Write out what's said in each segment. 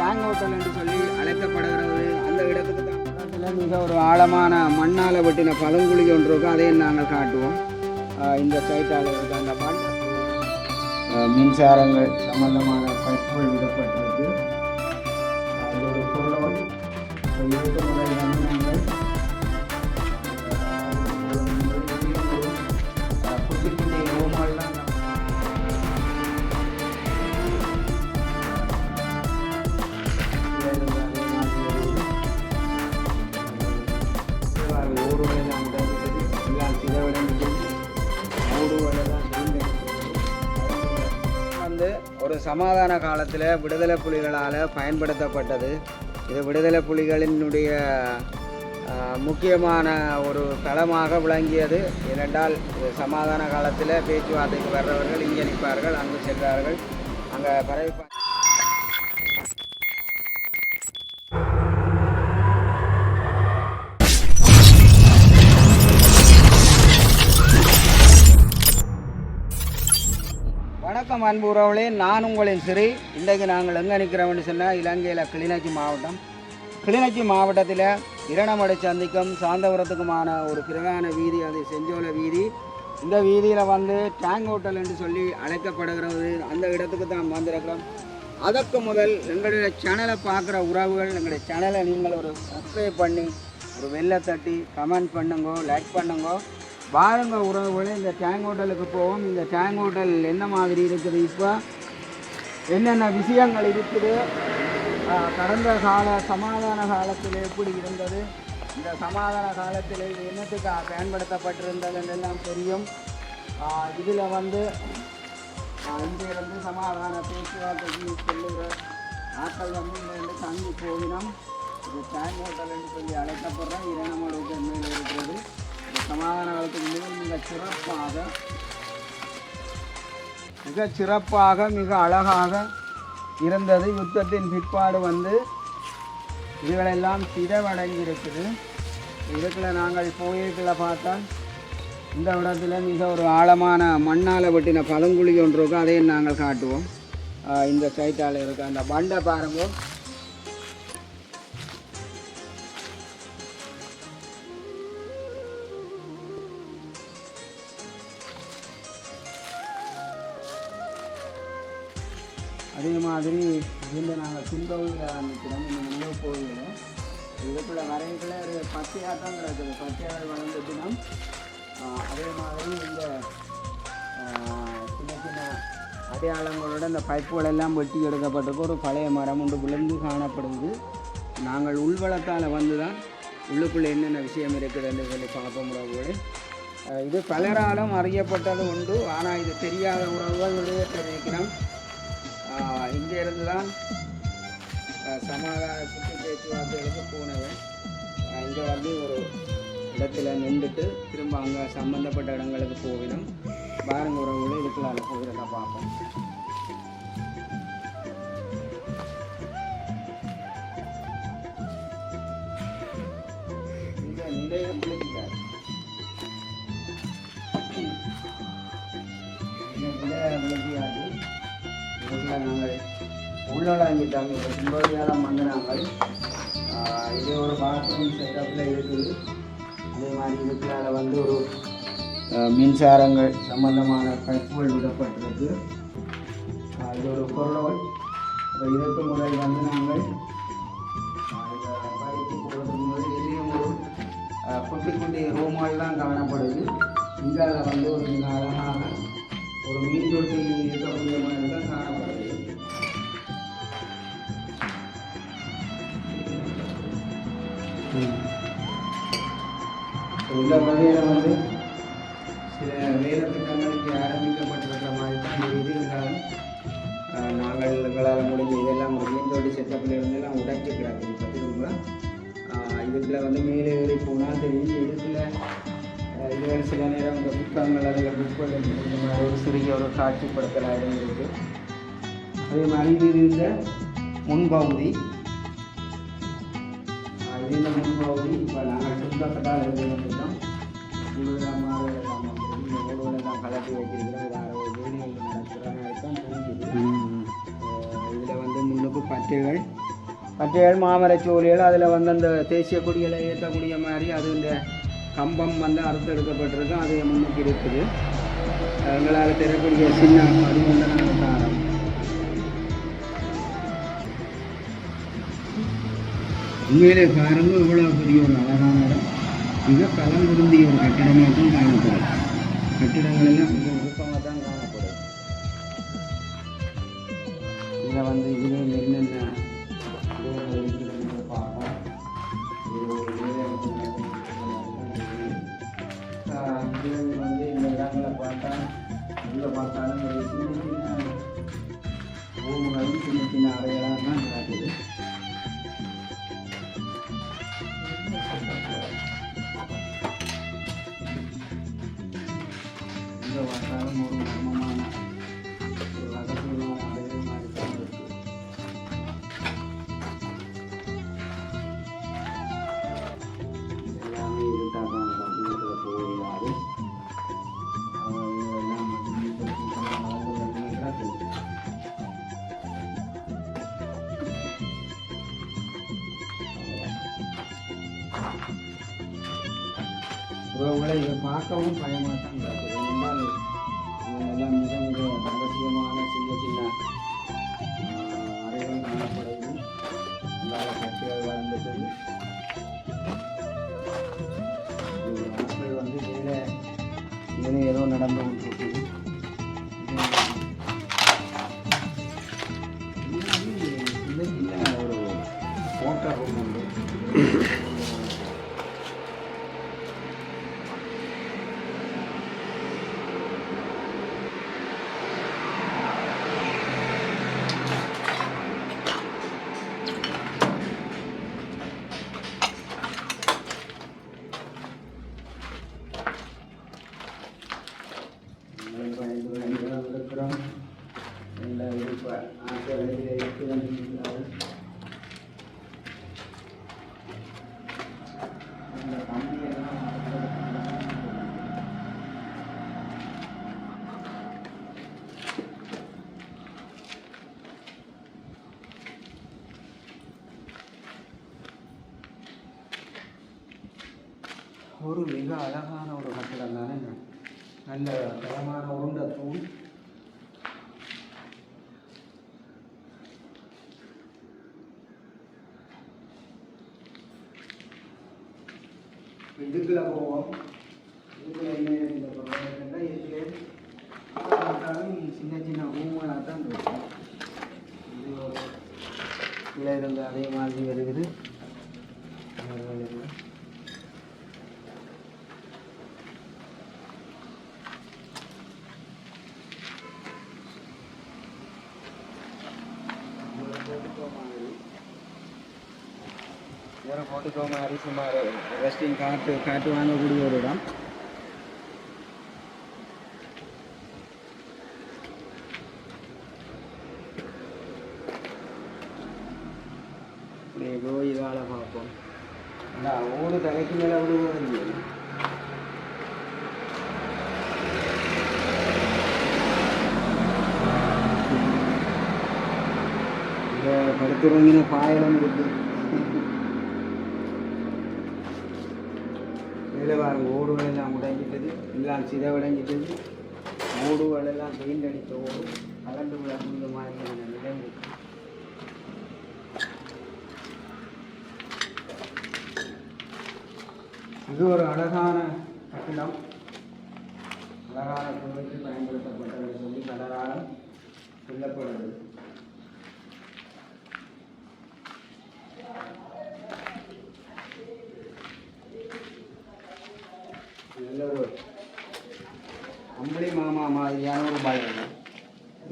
Tang hotel என்று சொல்லி அழைக்கப்படுகிறது. அந்த இடத்துக்கு தான் மிக ஒரு ஆழமான மண்ணால் வெட்டின பழங்குழி ஒன்று இருக்கும். அதையும் நாங்கள் காட்டுவோம். இந்த சைட்டால் இருக்க அந்த மண் மின்சாரங்கள் சம்பந்தமான பைப்புகள் விடப்பட்டிருக்கு. அது ஒரு பொருளோடு இதுக்கு முதல் வந்து நாங்கள் குட்டி குட்டி ரூமெல்லாம் வந்து ஒரு சமாதான காலத்தில் விடுதலை புலிகளால் பயன்படுத்தப்பட்டது. இது விடுதலை புலிகளினுடைய முக்கியமான ஒரு தளமாக விளங்கியது. ஏனென்றால் சமாதான காலத்தில் பேச்சுவார்த்தைக்கு வர்றவர்கள் இங்கே நிற்பார்கள், அங்கு செல்வார்கள், அங்கே பரவி. வணக்கம் அன்பு உறவுகளே, நான் உங்களின் சிறி. இன்றைக்கு நாங்கள் எங்கே நிற்கிறோம்னு சொன்னால் இலங்கையில் கிளிநொச்சி மாவட்டம். கிளிநொச்சி மாவட்டத்தில் இரணமடை சந்திக்கும் சாந்தபுரத்துக்குமான ஒரு பிரதான வீதி, அது செஞ்சோலை வீதி. இந்த வீதியில் வந்து டேங் ஹோட்டல் என்று சொல்லி அழைக்கப்படுகிறது. அந்த இடத்துக்கு தான் வந்திருக்கிறோம். அதற்கு முதல் எங்களுடைய சேனலை பார்க்குற உறவுகள், எங்களுடைய சேனலை நீங்கள் ஒரு சப்ஸ்கிரைப் பண்ணி ஒரு வெள்ளை தட்டி கமெண்ட் பண்ணுங்கோ, லைக் பண்ணுங்கோ. பாருங்க உறவுகளே, இந்த டேங் ஹோட்டலுக்கு போவோம். இந்த டேங் ஹோட்டல் என்ன மாதிரி இருக்குது, இப்போ என்னென்ன விஷயங்கள் இருக்குது, கடந்த கால சமாதான காலத்தில் எப்படி இருந்தது, இந்த சமாதான காலத்தில் இது என்னத்துக்கு பயன்படுத்தப்பட்டிருந்தது எல்லாம் தெரியும். இதில் வந்து இங்கிருந்து சமாதான பேச்சுவார்த்தைக்கு செல்லுகிற ஆட்கள் வந்து இங்கே தங்கி போகினோம். இது டேங் ஹோட்டல் என்று சொல்லி அழைக்கப்படுற இரணமடை மேலே இருக்கிறது. சமாதான காலத்துக்கு மிக சிறப்பாக மிக அழகாக இருந்தது. யுத்தத்தின் பிற்பாடு வந்து இதுகளெல்லாம் சிதைவடைஞ்சி இருக்குது. இதுக்குள்ள நாங்கள் போயிருக்குள்ள பார்த்தால் இந்த இடத்துல மிக ஒரு ஆழமான மண்ணால் வெட்டின பழங்குழி ஒன்று இருக்கும். அதையும் நாங்கள் காட்டுவோம். இந்த சைட்டால் இருக்க அந்த பண்டை பாருங்க. அதே மாதிரி இதில் நாங்கள் பின்பகுதியில் ஆரம்பிக்கிறோம். இந்த நினைவு கோவிலில் இதுக்குள்ள வரைக்குள்ள ஒரு பச்சையாட்டம் கிடக்குது. பச்சையால் வளர்ந்துட்டுனா அதே மாதிரி இந்த சின்ன சின்ன அடையாளங்களோட இந்த பைப்புகளெல்லாம் வெட்டி எடுக்கப்பட்டிருக்கு. ஒரு பழைய மரம் ஒன்று விழுந்து காணப்படுது. நாங்கள் உள்வளத்தால் வந்து தான் உள்ளுக்குள்ளே என்னென்ன விஷயம் இருக்குதுன்னு சொல்லி பார்ப்போம் உறவுகளே. இது பலராலும் அறியப்பட்டது உண்டு. ஆனால் இது தெரியாத உறவுகள் நிறைய தெரிவிக்கிறோம். இங்கே இருந்து தான் சமாதான சுற்றி பேச்சுவார்த்தைகளுக்கு போனவன். இங்கே வந்து ஒரு இடத்துல நின்றுட்டு திரும்ப அங்கே சம்மந்தப்பட்ட இடங்களுக்கு போகணும். பாருங்க உறவுகளும் இதுக்குள்ள போகிறத பார்ப்போம். இங்கே நிறைய விழுக்கிறார். விழுக்கியாது. இதுக்குள்ள நாங்கள் உள்ளடங்கிட்டாங்க. சிம்பதியாலம் வந்து நாங்கள் இது ஒரு பாத்ரூம் செட்டப்பில் இருக்குது. அதே மாதிரி இதுக்குள்ள வந்து ஒரு மின்சாரங்கள் சம்பந்தமான பைப்புகள் விடப்பட்டிருக்கு. இது ஒரு பொருளோல். இப்போ இதற்கு முதல் வந்து நாங்கள் பைப்பு போடுறதுக்கு முதல் எதிரியும் ஒரு குட்டி குட்டி ரூமெல்லாம் காணப்படுது. இங்கே வந்து ஒரு மிக அழகான ஒரு மீன் தொட்டி இருக்கக்கூடிய மாதிரி தான் காணப்படுது. இந்த வகையில் வந்து சில வேலை திட்டங்கள் இங்கே ஆரம்பிக்கப்பட்டிருக்கிற மாதிரி தான் இது. இருந்தாலும் நாங்கள் எங்களால் முடிஞ்ச இதெல்லாம் ஒரு மீன் தொட்டி செட்டப்பில் இருந்தெல்லாம் உடைச்சி கிடக்குது. பார்த்துக்கோங்க. இதுக்குள்ள வந்து மேலே ஏறி போனால் தெரியும். இதுக்குள்ள இதுகள் சில நேரம் இந்த புத்தகங்கள் அதில் புக்கள் இந்த மாதிரி ஒரு சிறிய ஒரு காட்சிப்படுத்தலாக இருந்திருக்கு. அதே மாதிரி இது இந்த முன்பகுதி. இது இந்த முன்பகுதி. இப்போ நாங்கள் சுத்தப்பட்டால் இருந்துட்டோம். இவ்வளோ இந்த ஓடுவெல்லாம் கலட்டி வைக்கிறோம். வேறு ஒரு வேலைகள் நடக்கிறாங்க தான் தெரிஞ்சுது. இதில் வந்து முன்னுக்கு பச்சைகள் பச்சைகள் மாமரச்சோலிகள் அதில் வந்து அந்த தேசிய கொடிகளை ஏற்றக்கூடிய மாதிரி அது இந்த கம்பம் வந்து அறுத்தெடுக்கப்பட்டிருக்கு. அது முன்னுக்கு இருக்குது. எங்களால் தெரியக்கூடிய சின்ன அது வந்து நாங்கள் காரம் உண்மையிலே பாருங்க இவ்வளோ பெரிய ஒரு அழகான இடம். மிக பலம் பொருந்திய ஒரு கட்டிடமாக தான் காணப்படும். கட்டிடங்கள் எல்லாம் மிக நுட்பமாக தான் காணப்படும். இதில் வந்து இதில் என்னென்ன இருக்கிறது பார்ப்போம். இது வந்து இந்த இடங்களை பார்த்தா எங்கே பார்த்தாலும் ஒரு சின்ன சின்ன ரூம்களும் சின்ன சின்ன அறைகளாக தான் நடக்குது. எங்கே பார்த்தாலும் ஒரு மர்மமான ஒரு ரகசியமான அறைகள் மாதிரி தான் இருக்கு. எல்லாமே இருட்டாக தான் வீட்டில் போயிடாது. எல்லாம் உறவுகளை இதை பார்க்கவும் பயமாக தான் இருக்குது. என்றால் இதெல்லாம் மிக மிக ரகசியமான சின்ன சின்ன அறைகள் காணப்படுது. எல்லா கட்டிகள் வளர்ந்துட்டது. ஆட்கள் வந்து இதில் ஏதோ நடந்து கொண்டிருக்குது. சின்ன சின்ன ஒரு மோட்டார் ரூம் உண்டு. இருக்கிறோம் எல்லா இருப்ப ஆட்கள் இருக்கிறார்கள். இந்த கம்பியெல்லாம் ஒரு மிக அழகான ஒரு கட்டிடம் தானே. நல்ல தரமான உருண்டை தூண். இதுக்குள்ள போவோம். இதுக்குள்ள என்ன இந்த பக்கம் இதுல பார்த்தாலும் சின்ன சின்ன ரூம்களாக தான் இருக்கும். இது ஒரு கீழே இருந்து அதே மாதிரி வருகிறது. வேறு போட்டுக்கோ மாதிரி சுமார் ரெஸ்டிங் காற்று வாங்கக்கூடிய ஒரு இடம். ஏதோ இதால் பார்ப்போம். ஓடு தலைக்கு மேலே விடுவது இந்த படுத்துறங்கின பாயலும் இருக்குது. இதில் பாருங்க ஓடுகள் எல்லாம் உடைஞ்சிட்டது. எல்லாம் சிதவடைஞ்சிட்டது. ஓடுகள் எல்லாம் பெயிண்ட் அடித்த ஓடு கலந்து விடக்கூடிய மாதிரியான நிலை இருக்கு. இது ஒரு அழகான கட்டிடம். அழகான பொருளுக்கு பயன்படுத்தப்பட்டது சொல்லி பலராலும் சொல்லப்படுது. நல்ல ஒரு அம்பளி மாமா மாதிரியான ஒரு வளைவு.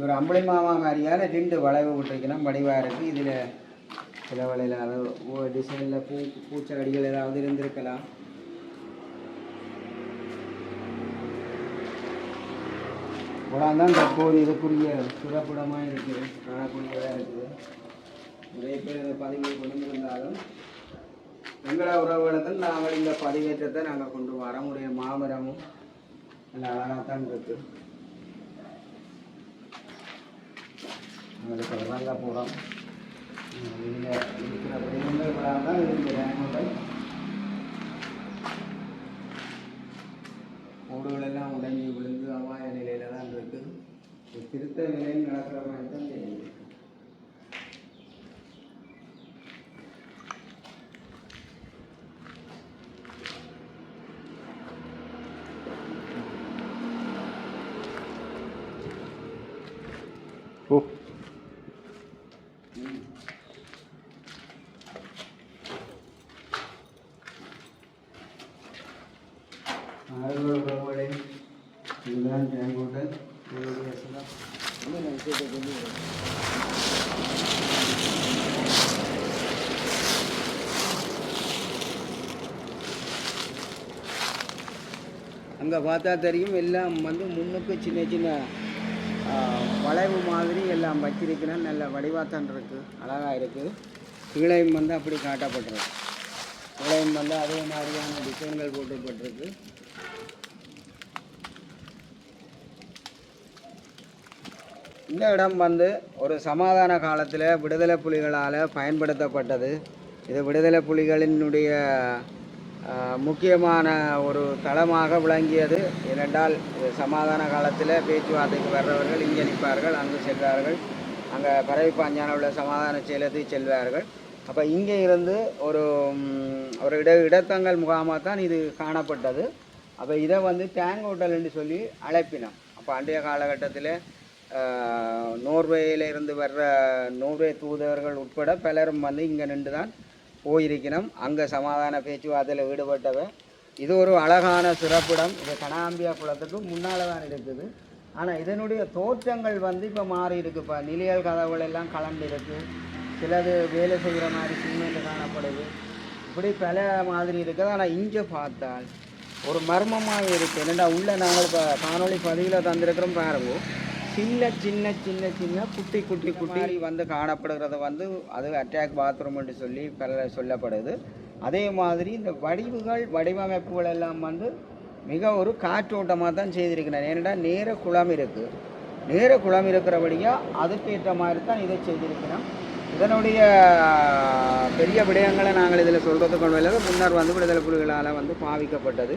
ஒரு அம்பளி மாமா மாதிரியான 2 வளைவு விட்டுருக்கலாம். வடிவாக இருக்குது. இதில் சில வளையில் அதாவது டிசைனில் பூச்செடிகள் ஏதாவது இருந்திருக்கலாம். குளம் தான் தற்போது இதுக்குரிய சுரப்புடமாக இருக்குது. காணக்கூடியதாக இருக்குது. நிறைய பேர் இந்த பதிவை கொண்டு வந்தாலும் எங்களோட உறவுகளுக்கு நாங்கள் இந்த பதிவேற்றத்தை நாங்கள் கொண்டு வரோம். ஒரு மாமரமும் நல்ல அழகாகத்தான் இருக்குது. நாங்கள் இப்போ வாங்க போகிறோம். இதில் தான் இருக்கிறேன். ஓடுகள் எல்லாம் உடஞ்சி விழுந்து அபாய நிலையில தான் இருக்குது. திருத்த நிலையும் நடக்கிற மாதிரி தான் தெரியுது. ஓ இதுதான் தேங்கோட்டை அங்கே பார்த்தா தெரியும் எல்லாம் வந்து முன்னுக்கு சின்ன சின்ன வளைவு மாதிரி எல்லாம் வச்சிருக்கிறேன். நல்ல வடிவாத்தான் இருக்குது, அழகாக இருக்குது. கீழையும் வந்து அப்படி காட்டப்பட்டிருக்கு. கீழையும் வந்து அதே மாதிரியான டிசைன்கள் போட்டுப்பட்டிருக்கு. இந்த இடம் வந்து ஒரு சமாதான காலத்தில் விடுதலை புலிகளால் பயன்படுத்தப்பட்டது. இது விடுதலை புலிகளினுடைய முக்கியமான ஒரு தளமாக விளங்கியது. ஏனென்றால் சமாதான காலத்தில் பேச்சுவார்த்தைக்கு வர்றவர்கள் இங்கே நிற்பார்கள், அங்கு செல்வார்கள், அங்கே பரவிப்பாஞ்சான உள்ள சமாதான செயலத்துக்கு செல்வார்கள். அப்போ இங்கே இருந்து ஒரு ஒரு இடத்தங்கள் முகாமாக தான் இது காணப்பட்டது. அப்போ இதை வந்து டேங்க் ஹோட்டல் என்று சொல்லி அழைப்பினோம். அப்போ அன்றைய காலகட்டத்தில் நோர்வேயிலிருந்து வர்ற நோர்வே தூதர்கள் உட்பட பலரும் வந்து இங்கே நின்று தான் போயிருக்கணும். அங்கே சமாதான பேச்சுவார்த்தையில் ஈடுபட்டவன். இது ஒரு அழகான சிறப்பிடம். இது கனாம்பியா குளத்துக்கு முன்னால் தான் இருக்குது. ஆனால் இதனுடைய தோற்றங்கள் வந்து இப்போ மாறி இருக்குது. இப்போ நிலையல் கதவுகள் எல்லாம் கலந்து இருக்குது. சிலது வேலை செய்கிற மாதிரி சிமெண்ட் காணப்படுது. இப்படி பல மாதிரி இருக்குது. ஆனால் இங்கே பார்த்தால் ஒரு மர்மமாக இருக்குது. என்னென்னா உள்ளே நாங்கள் இப்போ காணொலி பதிவில் தந்திருக்கிறோம் பாருங்க. சின்ன சின்ன சின்ன சின்ன குட்டி குட்டி குட்டி வந்து காணப்படுகிறது. வந்து அது அட்டாக் பாத்ரூம் என்று சொல்லி பல சொல்லப்படுது. அதே மாதிரி இந்த வடிவமைப்புகள் எல்லாம் வந்து மிக ஒரு காற்றோட்டமாக தான் செய்திருக்கிறேன். ஏன்னா நேர குளம் இருக்குது. நேர குளம் இருக்கிறபடியாக அதுக்கேற்ற மாதிரி தான் இதை செய்திருக்கிறோம். இதனுடைய பெரிய விடயங்களை நாங்கள் இதில் சொல்கிறதுக்கு ஒன்றும் முன்னர் வந்து விடுதலை புலிகளால் வந்து பாவிக்கப்பட்டது.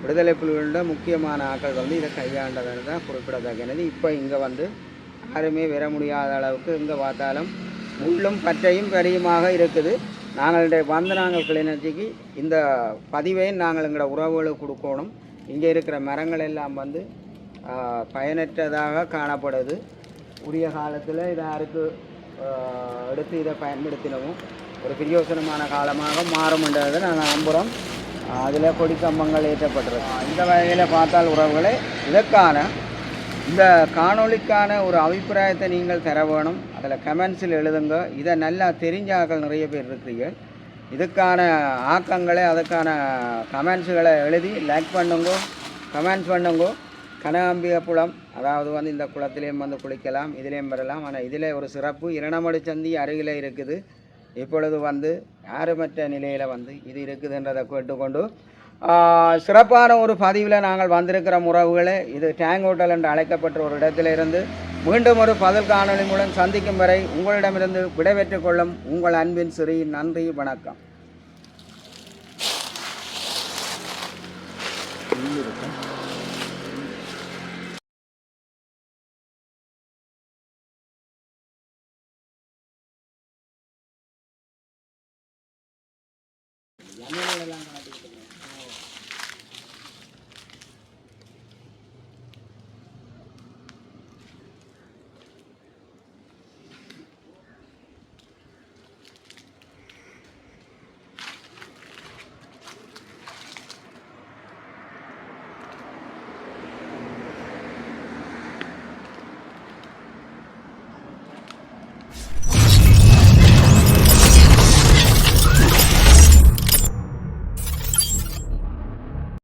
விடுதலை புலிகளோட முக்கியமான ஆட்கள் வந்து இதை கையாண்டது தான் குறிப்பிடத்தக்கது. இப்போ இங்கே வந்து யாருமே வர முடியாத அளவுக்கு இங்கே பார்த்தாலும் முள்ளும் பற்றையும் பெரியுமாக இருக்குது. நாங்கள் கிளிநொச்சிக்கு இந்த பதிவை நாங்கள் எங்களோட உறவுகளுக்கு கொடுக்கணும். இங்கே இருக்கிற மரங்கள் எல்லாம் வந்து பயனற்றதாக காணப்படுது. உரிய காலத்தில் இதை யாருக்கு எடுத்து இதை பயன்படுத்தினவும் ஒரு பிரயோசனமான காலமாக மாறும் என்றதை நாங்கள் நம்புகிறோம். அதில் கொடி கம்பங்கள் ஏற்றப்பட்டிருக்கு. இந்த வகையில் பார்த்தால் உறவுகளே, இதற்கான இந்த காணொளிக்கான ஒரு அபிப்பிராயத்தை நீங்கள் தர வேணும். அதில் கமெண்ட்ஸில் எழுதுங்க. இதை நல்லா தெரிஞ்ச ஆக்கள் நிறைய பேர் இருக்கிறீங்க. இதுக்கான ஆக்கங்களை அதுக்கான கமெண்ட்ஸுகளை எழுதி லைக் பண்ணுங்கோ, கமெண்ட்ஸ் பண்ணுங்கோ. கனாம்பிய குளம், அதாவது வந்து இந்த குளத்திலையும் வந்து குளிக்கலாம், இதிலையும் வரலாம். ஆனால் இதில் ஒரு சிறப்பு, இரணமடு சந்தி அருகில் இருக்குது. இப்பொழுது வந்து யாருமற்ற நிலையில் வந்து இது இருக்குதுன்றதை கேட்டுக்கொண்டு சிறப்பான ஒரு பதிவில் நாங்கள் வந்திருக்கிற உறவுகளே, இது டேங்க் ஹோட்டல் என்று அழைக்கப்பட்ட ஒரு இடத்திலிருந்து மீண்டும் ஒரு பதில் காணொலி மூலம் சந்திக்கும் வரை உங்களிடமிருந்து விடைபெற்றுக் கொள்ளும் உங்கள் அன்பின் ஸ்ரீ. நன்றி, வணக்கம். ஜன்னலெல்லாம்